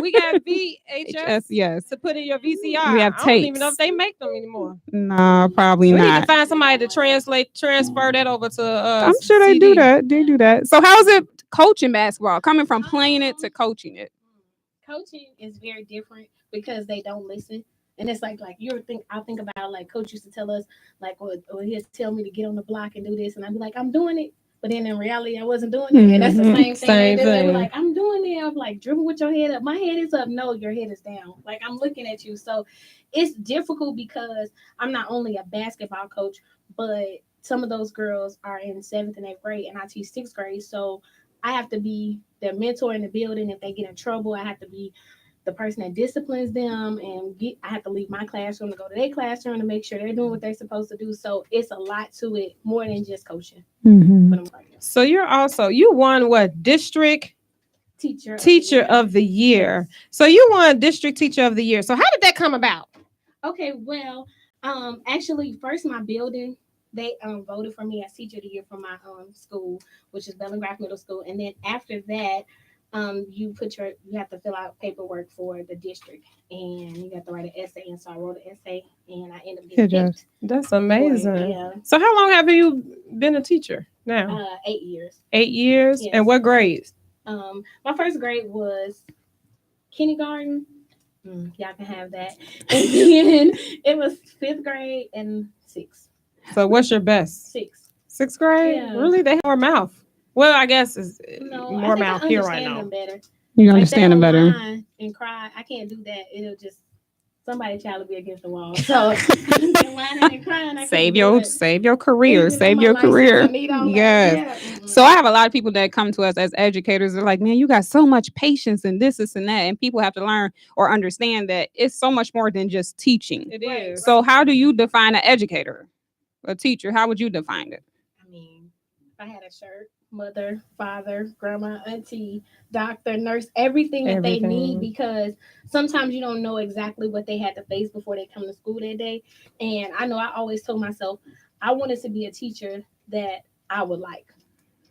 We got VHS, yes, to put in your VCR. We have tapes. I don't even know if they make them anymore. No, probably not. We need to find somebody to transfer that over to I'm sure they do that. They do that. So how is it coaching basketball? Coming from playing it to coaching it? Coaching is very different because they don't listen. And it's like I'll think about like coach used to tell us like, or he'd tell me to get on the block and do this. And I'd be like, I'm doing it. But then in reality, I wasn't doing it. And that's the same thing. They were like, I'm doing it. I'm like, dribble with your head up. My head is up. No, your head is down. Like, I'm looking at you. So it's difficult because I'm not only a basketball coach, but some of those girls are in 7th and 8th grade and I teach 6th grade. So I have to be their mentor in the building. If they get in trouble, I have to be the person that disciplines them, and I have to leave my classroom to go to their classroom to make sure they're doing what they're supposed to do. So it's a lot to it, more than just coaching. So you won what? District Teacher of the Year. So you won District Teacher of the Year. So how did that come about? Okay, well, actually, first my building, they voted for me as Teacher of the Year for my school, which is Bellingraph Middle School, and then after that, you have to fill out paperwork for the district, and you have to write an essay. And so I wrote an essay, and I ended up getting picked. That's amazing. Yeah. So how long have you been a teacher now? 8 years. 8 years? Yes. And what grades? My first grade was kindergarten. Y'all can have that. And then it was 5th grade and 6th. So what's your best? 6th. 6th grade? Yeah. Really? They have more mouth. Well, I guess it's more I mouth here right now. Them better. You understand them better. And cry. I can't do that. It'll just somebody's child will be against the wall. So whining and crying. Save your career. Save your career. Yes. So I have a lot of people that come to us as educators. They're like, man, you got so much patience and this and that. And people have to learn or understand that it's so much more than just teaching. It is. So how do you define an educator? A teacher? How would you define it? I mean, if I had a shirt, mother, father, grandma, auntie, doctor, nurse, everything that they need, because sometimes you don't know exactly what they had to face before they come to school that day. And I know I always told myself I wanted to be a teacher that I would like,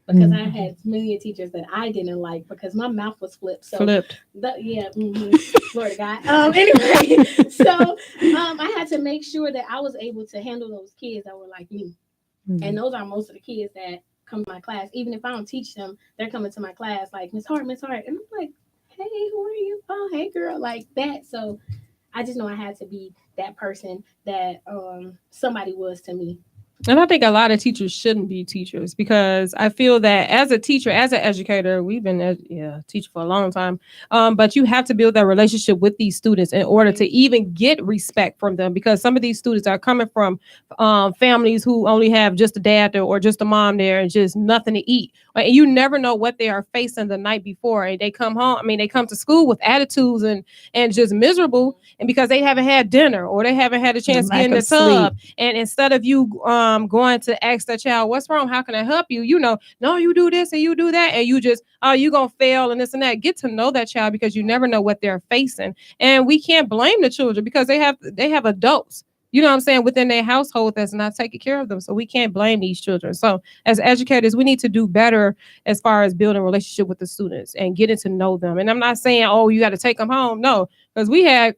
because I had many teachers that I didn't like because my mouth was flipped. So glory to God. Anyway, so I had to make sure that I was able to handle those kids that were like me. And those are most of the kids that come to my class. Even if I don't teach them, they're coming to my class like, Miss Hart. And I'm like, hey, who are you? Oh, hey, girl, like that. So I just know I had to be that person that somebody was to me. And I think a lot of teachers shouldn't be teachers, because I feel that as a teacher, as an educator, we've been teaching for a long time. But you have to build that relationship with these students in order to even get respect from them, because some of these students are coming from families who only have just a dad there or just a mom there and just nothing to eat. And you never know what they are facing the night before. And they come home. I mean, they come to school with attitudes and just miserable, and because they haven't had dinner or they haven't had a chance to get in the tub. And instead of you going to ask that child, what's wrong? How can I help you? You know, no, you do this and you do that. And you just, you're going to fail and this and that. Get to know that child, because you never know what they're facing. And we can't blame the children, because they have adults, you know what I'm saying, within their household that's not taking care of them. So we can't blame these children. So as educators, we need to do better as far as building a relationship with the students and getting to know them. And I'm not saying, oh, you got to take them home. No, because we had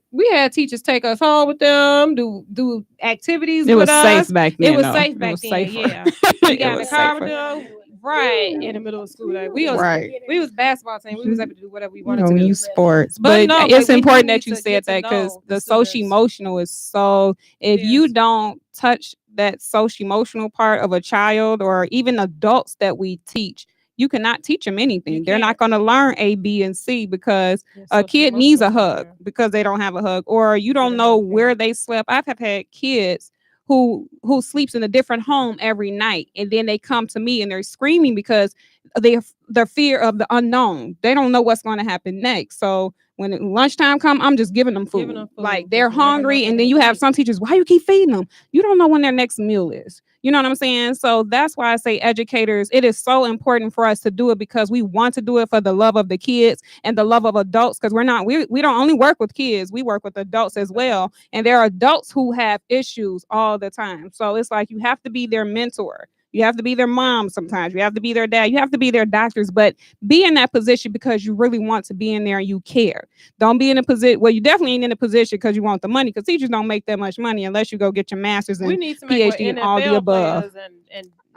teachers take us home with them, do activities with us. It was safe back then. It was safe back then. Yeah. We got in the car with them. Right, in the middle of school. Like we was basketball team. We was able to do whatever we wanted to do. Sports. But it's important that you said that, because the social emotional is so, if you don't touch that social emotional part of a child, or even adults that we teach, you cannot teach them anything. They're not going to learn A, B, and C, because a kid needs a hug because they don't have a hug, or you don't know where they slept. I've had kids who sleeps in a different home every night, and then they come to me and they're screaming because their fear of the unknown. They don't know what's going to happen next. So when lunchtime come, I'm just giving them food. Like they're hungry, and then you have some teachers, why you keep feeding them? You don't know when their next meal is. You know what I'm saying? So that's why I say educators, it is so important for us to do it, because we want to do it for the love of the kids and the love of adults, because we don't only work with kids, we work with adults as well. And there are adults who have issues all the time. So it's like you have to be their mentor. You have to be their mom sometimes. You have to be their dad. You have to be their doctors, but be in that position because you really want to be in there and you care. Don't be in a position, well, you definitely ain't in a position because you want the money, because teachers don't make that much money unless you go get your master's and PhD and all the above.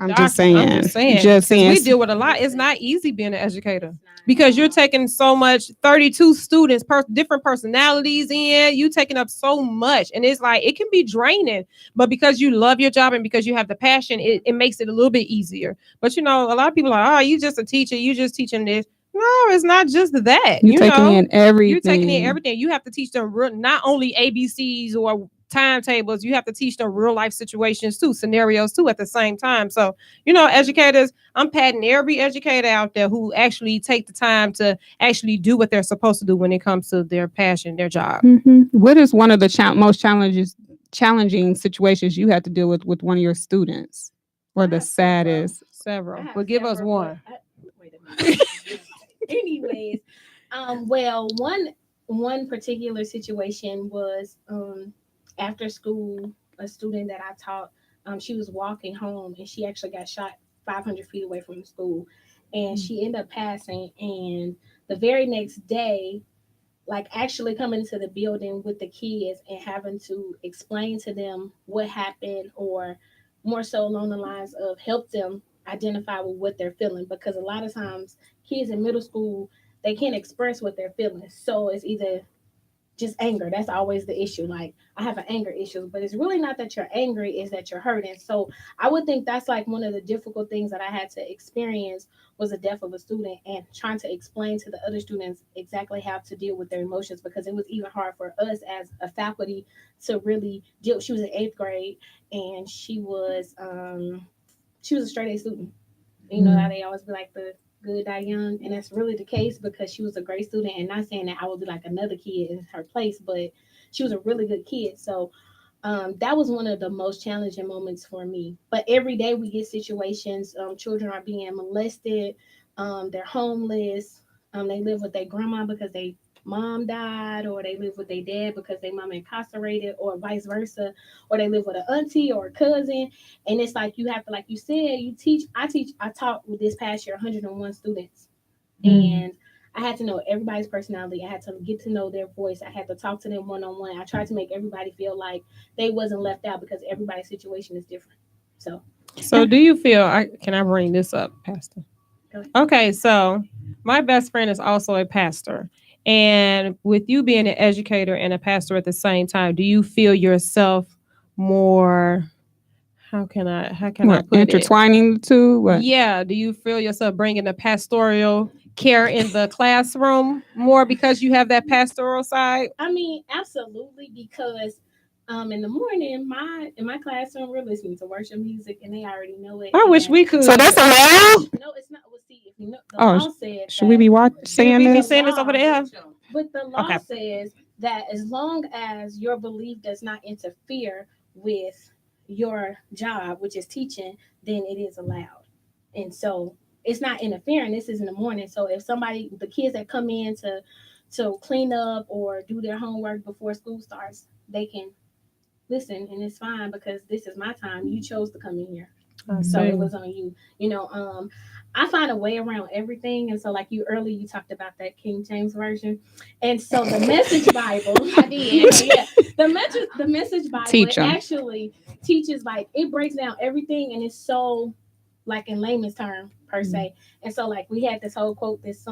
I'm just saying. We deal with a lot. It's not easy being an educator, because you're taking so much, 32 students, different personalities in, you taking up so much. And it's like, it can be draining, but because you love your job and because you have the passion, it makes it a little bit easier. But you know, a lot of people are, oh, you just a teacher, you just teaching this. No, it's not just that. You're taking in everything. You're taking in everything. You have to teach them not only ABCs or timetables, you have to teach them real life situations too, scenarios too, at the same time. So, you know, educators, I'm patting every educator out there who actually take the time to actually do what they're supposed to do when it comes to their passion, their job. What is one of the most challenging situations you had to deal with one of your students, or the saddest? Several. But give us one. Wait a minute. Anyways, well, one particular situation was after school, a student that I taught, she was walking home and she actually got shot 500 feet away from the school, and she ended up passing. And the very next day, like actually coming into the building with the kids and having to explain to them what happened, or more so along the lines of help them identify with what they're feeling, because a lot of times kids in middle school, they can't express what they're feeling. So it's either just anger. That's always the issue. Like, I have an anger issue, but it's really not that you're angry, it's that you're hurting. So I would think that's like one of the difficult things that I had to experience was the death of a student, and trying to explain to the other students exactly how to deal with their emotions, because it was even hard for us as a faculty to really deal. She was in 8th grade, and she was a straight A student. You know how they always be like the good die young, and that's really the case, because she was a great student. And not saying that I would be like another kid in her place, but she was a really good kid. So that was one of the most challenging moments for me. But every day we get situations, children are being molested, they're homeless, they live with their grandma because they mom died, or they live with their dad because their mom incarcerated, or vice versa, or they live with an auntie or a cousin. And it's like, you have to, like you said, I taught with this past year 101 students, and I had to know everybody's personality. I had to get to know their voice. I had to talk to them one-on-one. I tried to make everybody feel like they wasn't left out, because everybody's situation is different. So do you feel, can I bring this up, Pastor? Okay, so my best friend is also a pastor. And with you being an educator and a pastor at the same time, do you feel yourself more, how can I put intertwining the two? What? Yeah. Do you feel yourself bringing the pastoral care in the classroom more because you have that pastoral side? I mean, absolutely, because in the morning, in my classroom, we're listening to worship music, and they already know it. I wish we could. So that's allowed? No, it's not. Well, see, if you know, the law says, should we be saying this? Saying this over there? But the law says that as long as your belief does not interfere with your job, which is teaching, then it is allowed. And so it's not interfering. This is in the morning. So if the kids that come in to clean up or do their homework before school starts, they can listen, and it's fine, because this is my time. You chose to come in here. So it was on you. I find a way around everything. And so, like you talked about that King James version. And so the Message Bible, I did. Yeah, the Message Bible actually teaches, like, it breaks down everything, and it's so, like, in layman's term per se. And so, like, we had this whole quote this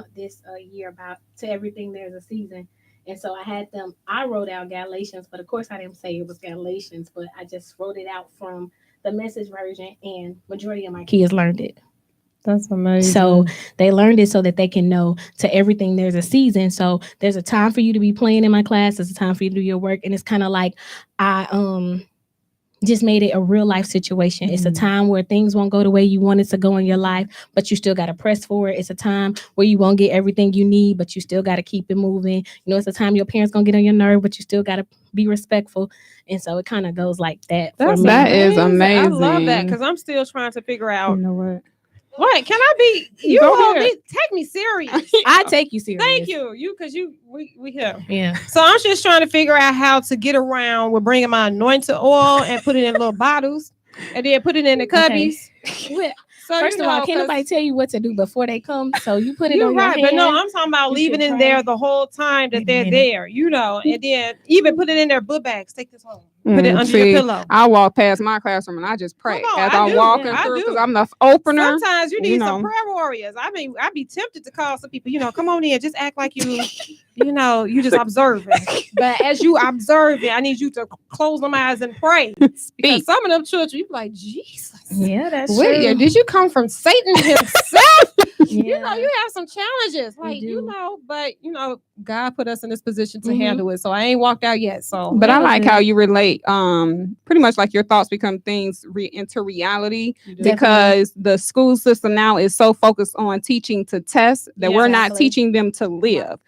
year about, to everything there's a season. And so I wrote out Galatians, but of course I didn't say it was Galatians, but I just wrote it out from the Message version, and majority of my kids learned it. That's amazing. So they learned it so that they can know, to everything there's a season. So there's a time for you to be playing in my class. There's a time for you to do your work. And it's kind of like, I just made it a real life situation. It's a time where things won't go the way you want it to go in your life, but you still got to press for it. It's a time where you won't get everything you need, but you still got to keep it moving. It's a time your parents going to get on your nerve, but you still got to be respectful. And so it kind of goes like that. That is amazing. I love that, because I'm still trying to figure out. You know what? What can I be? You take me serious. I take you serious. Thank you. We here. Yeah. So I'm just trying to figure out how to get around with bringing my anointed oil and put it in little bottles, and then put it in the cubbies. Okay. So first of all, can't nobody tell you what to do before they come? So you put it on your hand. But no, I'm talking about leaving it there the whole time that they're there, and then even put it in their book bags. Take this home. Put it under your pillow. I walk past my classroom and I just pray as I'm walking through, because I'm the opener. Sometimes you need some prayer warriors. I mean, I'd be tempted to call some people, come on in, just act like you just observing. But as you observing, I need you to close them eyes and pray. Because some of them children, you be like, Jesus. Yeah, that's true. Did you come from Satan himself? You have some challenges. Like, but God put us in this position to handle it. So I ain't walked out yet. So, but I like how you relate. Pretty much like your thoughts become things into reality, because the school system now is so focused on teaching to test that we're not teaching them to live.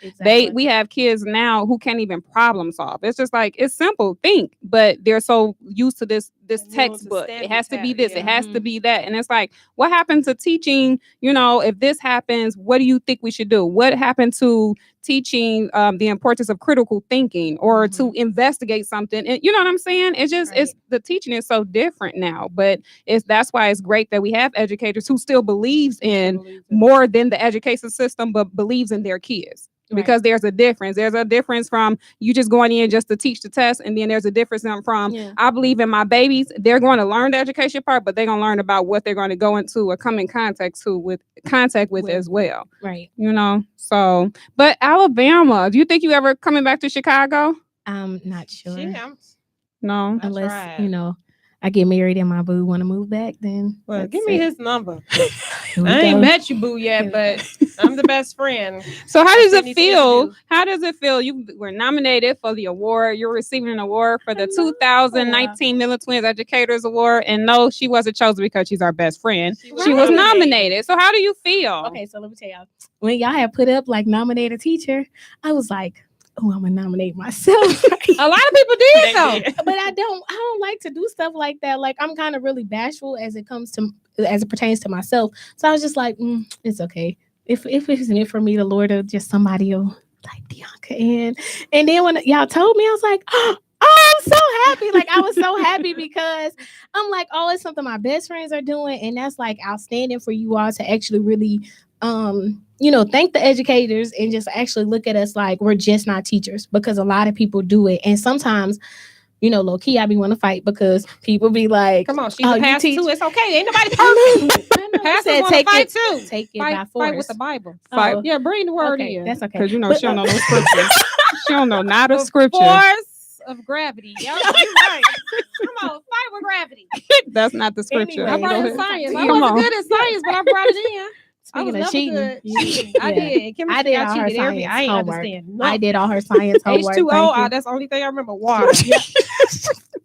We have kids now who can't even problem solve. It's just like, it's simple, think, but they're so used to this this textbook. It has to be this. It has to be that. And it's like, what happened to teaching? If this happens, what do you think we should do? What happened to teaching the importance of critical thinking or to investigate something? And you know what I'm saying? It's just it's the teaching is so different now. But that's why it's great that we have educators who still believes in more than the education system, but believes in their kids. Because there's a difference. There's a difference from you just going in just to teach the test. And then there's a difference from I believe in my babies. They're going to learn the education part, but they're going to learn about what they're going to go into or come in contact with as well. Right. So, but Alabama, do you think you ever coming back to Chicago? I'm not sure. No. Unless, I get married and my boo want to move back, then. Well, give me his number. I ain't met you, boo, yet, but I'm the best friend. So how does it feel? How does it feel? You were nominated for the award. You're receiving an award for the 2019 Millen Twins Educators Award. And no, she wasn't chosen because she's our best friend. She was nominated. So how do you feel? Okay, so let me tell y'all. When y'all had put up like nominated teacher, I was like, oh, I'm gonna nominate myself. A lot of people did though, but I don't like to do stuff like that. Like I'm kind of really bashful as it pertains to myself. So I was just like, it's okay. If it isn't it for me, the Lord will just somebody will like Dianca in. And then when y'all told me, I was like, oh, I'm so happy. Like I was so happy because I'm like, oh, it's something my best friends are doing, and that's like outstanding for you all to actually really thank the educators and just actually look at us like we're just not teachers, because a lot of people do it. And sometimes, low key, I be want to fight because people be like, come on, she's a pastor too. It's okay. Ain't nobody perfect. Pastors want to fight too. Take it by force. Fight with the Bible. Fight. Yeah, bring the word in. That's okay. Because she don't know no scriptures. She don't know not a scripture. Force of gravity. You're right. Come on, fight with gravity. That's not the scripture. Anyway, I brought it in science. I wasn't good at science, but I brought it in. Speaking of cheating, I did. I did all her science I ain't homework. understand. No. I did all her science homework. H2O. That's the only thing I remember. Water.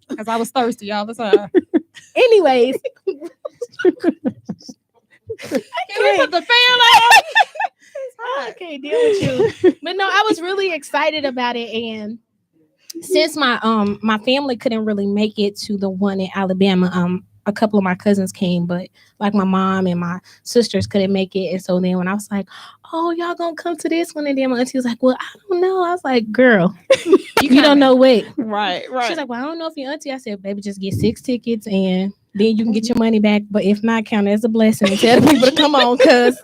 Because I was thirsty all the time. Anyways, can we put the fan on? I can't deal with you. But no, I was really excited about it, and since my family couldn't really make it to the one in Alabama, a couple of my cousins came, but like my mom and my sisters couldn't make it. And so then when I was like, oh, y'all gonna come to this one? And then my auntie was like, well, I don't know. I was like, girl, you don't know what. Right. She's like, well, I don't know if your auntie. I said, baby, just get 6 tickets and then you can get your money back. But if not, count it as a blessing and tell the people to come on, because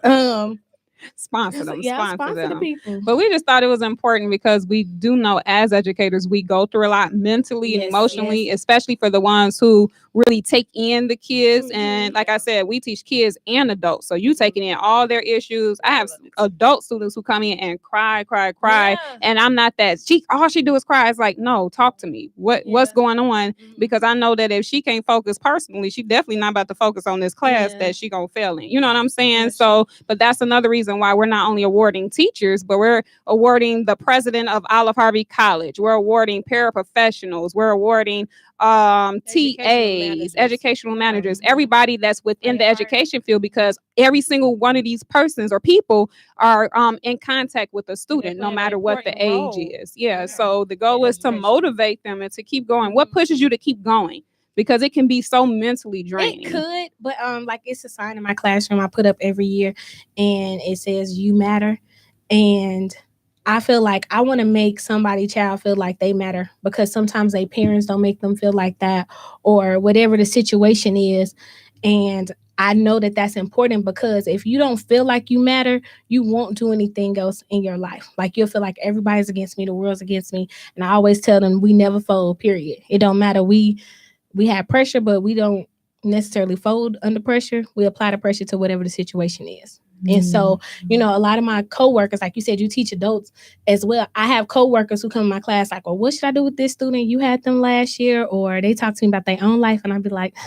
sponsor them. Sponsor them. The people. But we just thought it was important because we do know as educators, we go through a lot mentally and emotionally, especially for the ones who really take in the kids. And like I said, we teach kids and adults. So you taking in all their issues. I have adult students who come in and cry. Yeah. And I'm not that. All she do is cry. It's like, no, talk to me. What's going on? Because I know that if she can't focus personally, she definitely not about to focus on this class that she gonna fail in. You know what I'm saying? Yes. So, but that's another reason why we're not only awarding teachers, but we're awarding the president of Olive Harvey College. We're awarding paraprofessionals. We're awarding TAs, educational managers, everybody that's within the education field, because every single one of these persons or people are in contact with a student, no matter what the age is. Yeah. So the goal is to motivate them and to keep going. What pushes you to keep going? Because it can be so mentally draining. It could, but like it's a sign in my classroom I put up every year, and it says "You matter," and I feel like I want to make somebody's child feel like they matter, because sometimes their parents don't make them feel like that, or whatever the situation is. And I know that that's important, because if you don't feel like you matter, you won't do anything else in your life. Like you'll feel like everybody's against me, the world's against me. And I always tell them we never fold, period. It don't matter. We have pressure, but we don't necessarily fold under pressure. We apply the pressure to whatever the situation is. And so, a lot of my coworkers, like you said, you teach adults as well. I have coworkers who come to my class like, well, what should I do with this student? You had them last year, or they talk to me about their own life. And I'd be like,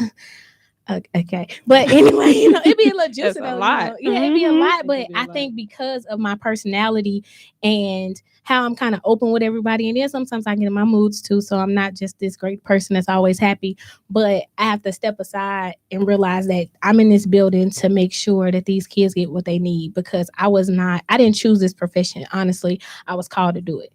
okay. But anyway, it'd be a little juicy. A lot. Yeah, it'd be a lot. But I think because of my personality and how I'm kind of open with everybody, and then sometimes I get in my moods too. So I'm not just this great person that's always happy, but I have to step aside and realize that I'm in this building to make sure that these kids get what they need, because I didn't choose this profession. Honestly, I was called to do it.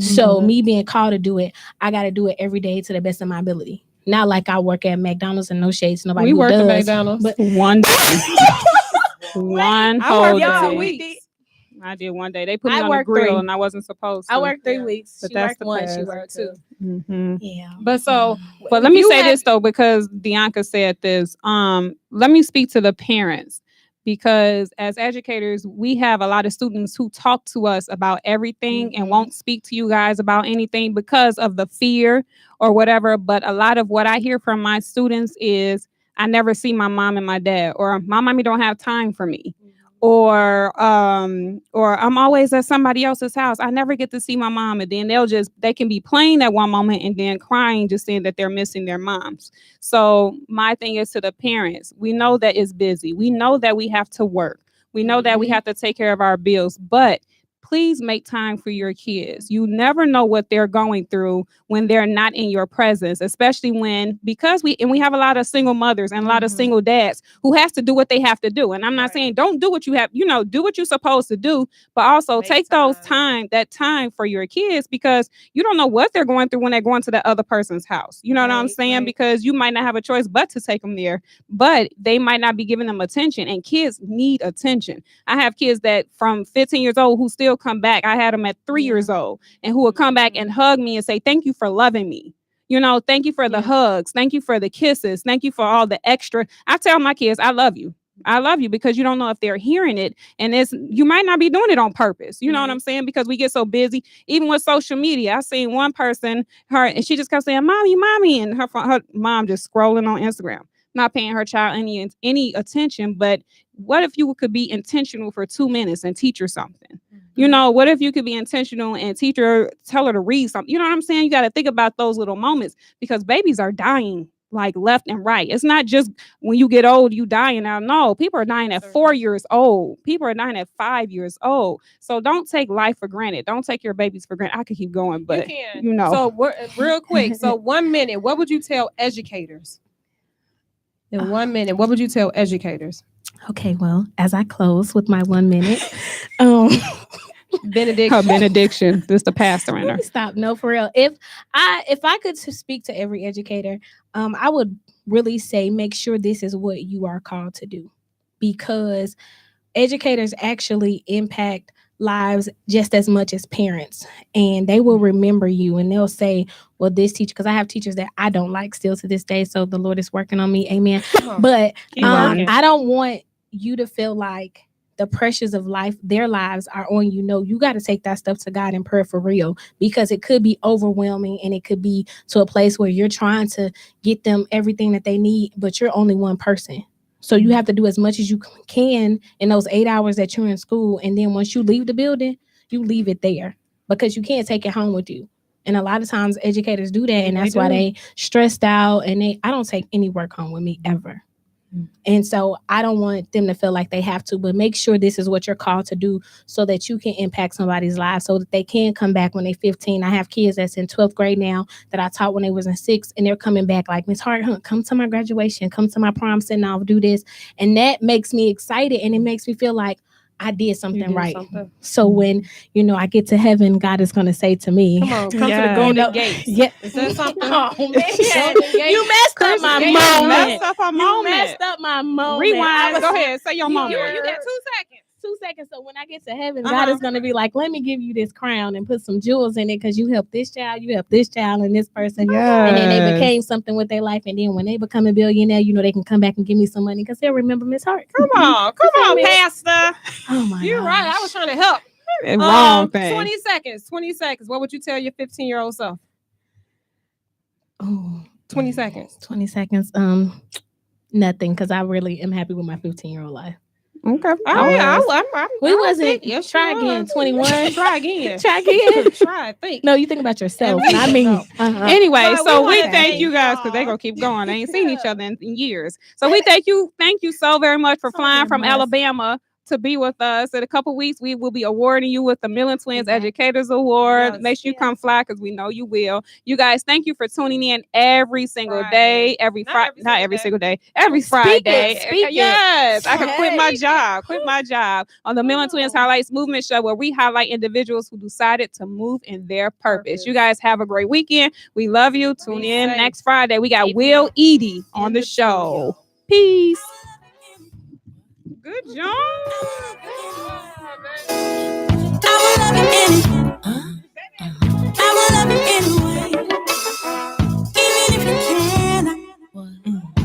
So me being called to do it, I got to do it every day to the best of my ability. Not like I work at McDonald's and no shades. Nobody We who work does, at McDonald's. but One day. One I whole worked day. 2 weeks. I did one day. They put me I on the worked grill 3. and I wasn't supposed to. I worked 3 weeks. But She that's worked the 1. She past. worked 2. Mm-hmm. Yeah. But so, But if let me you say had- this though, because Dianca said this. Let me speak to the parents, because as educators, we have a lot of students who talk to us about everything and won't speak to you guys about anything because of the fear or whatever. But a lot of what I hear from my students is, I never see my mom and my dad, or my mommy don't have time for me. Or I'm always at somebody else's house. I never get to see my mom. And then they can be playing at one moment and then crying, just saying that they're missing their moms. So my thing is to the parents, we know that it's busy. We know that we have to work. We know that we have to take care of our bills, but please make time for your kids. You never know what they're going through when they're not in your presence, especially because we have a lot of single mothers and a lot of single dads who have to do what they have to do. And I'm not saying don't do what you have, do what you're supposed to do, but also take that time for your kids, because you don't know what they're going through when they're going to that other person's house. You know what I'm saying? Right. Because you might not have a choice but to take them there, but they might not be giving them attention, and kids need attention. I have kids that from 15 years old who still come back. I had them at 3 years old and who would come back and hug me and say, thank you for loving me. Thank you for the hugs. Thank you for the kisses. Thank you for all the extra. I tell my kids, I love you. I love you, because you don't know if they're hearing it, and you might not be doing it on purpose. You know what I'm saying? Because we get so busy, even with social media. I seen one person, and she just kept saying, mommy, and her mom just scrolling on Instagram, not paying her child any attention. But what if you could be intentional for 2 minutes and teach her something? What if you could be intentional and tell her to read something? You know what I'm saying? You got to think about those little moments, because babies are dying like left and right. It's not just when you get old, you dying now. No, people are dying at 4 years old. People are dying at 5 years old. So don't take life for granted. Don't take your babies for granted. I could keep going, but So real quick. So 1 minute, what would you tell educators? In 1 minute, what would you tell educators? Okay, well, as I close with my 1 minute, benediction. This is the pastor in her. Stop. No, for real. If I could speak to every educator, I would really say make sure this is what you are called to do, because educators actually impact lives just as much as parents, and they will remember you, and they'll say, well, this teacher, because I have teachers that I don't like still to this day, so the Lord is working on me, amen. But I don't want you to feel like the pressures of life, their lives are on you. No, you got to take that stuff to God in prayer for real, because it could be overwhelming, and it could be to a place where you're trying to get them everything that they need, but you're only one person. So you have to do as much as you can in those 8 hours that you're in school. And then once you leave the building, you leave it there, because you can't take it home with you. And a lot of times educators do that. And that's why they stressed out, and I don't take any work home with me ever. And so I don't want them to feel like they have to, but make sure this is what you're called to do, so that you can impact somebody's life, so that they can come back when they're 15. I have kids that's in 12th grade now that I taught when they was in 6th, and they're coming back like, Miss Hart, come to my graduation, come to my prom, sitting off, do this. And that makes me excited, and it makes me feel like I did something right. So when, I get to heaven, God is going to say to me, come to the golden gates. Yeah. Is that something? Oh, man. You messed up my moment. You messed up my moment. Rewind. Go ahead. Say your moment. You got 2 seconds. 2 seconds. So when I get to heaven, God is going to be like, let me give you this crown and put some jewels in it, because you helped this child, and this person. Yes. And then they became something with their life. And then when they become a billionaire, they can come back and give me some money, because they'll remember Miss Hart. Come on, Pastor. Oh my You're right. I was trying to help. Wrong thing. 20 seconds. 20 seconds. What would you tell your 15-year-old self? Oh, 20 seconds. 20 seconds. Nothing, because I really am happy with my 15-year-old life. Okay. We wasn't. Yes, try again. 21. Try again. Think. No, you think about yourself. I mean. Anyway, so we thank you guys, because they're gonna keep going. They ain't seen each other in years. So we thank you so very much for flying from Alabama to be with us. In a couple weeks, we will be awarding you with the Millen Twins Educators Award. Make sure you come fly because we know you will. You guys, thank you for tuning in every single day, every Friday, not every single day, every Friday. Yes, I can quit my job on the Millen Twins Highlights Movement Show, where we highlight individuals who decided to move in their purpose. You guys have a great weekend. We love you. Tune in next Friday. We got Will Edie on the show. Peace. Good job.